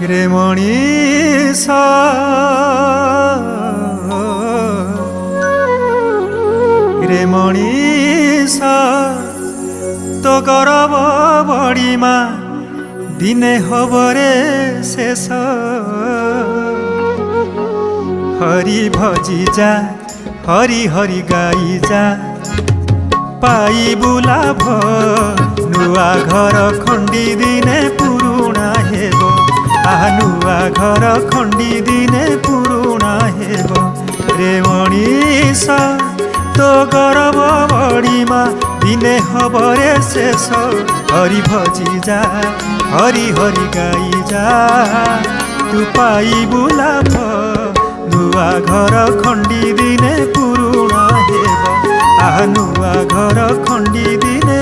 रे मणिष रे मणिष तो गरब बढीमा दिने हबरे शेष हरि भजी जा हरि हरि गाई जा पाई बुलाभ नुआ घर खंडी दिने पुरुणा हेबो नुआ घर खंडी दिने पुरुणा हेबो रे मणिष तो गरब बढीमा दिने हबरे शेष हरि भजी जा हरि हरि गाई जा तू पाई बुलाभ नुआ घर खंडी दिने पुरुणा हेबो नुआ घर खंडी दिने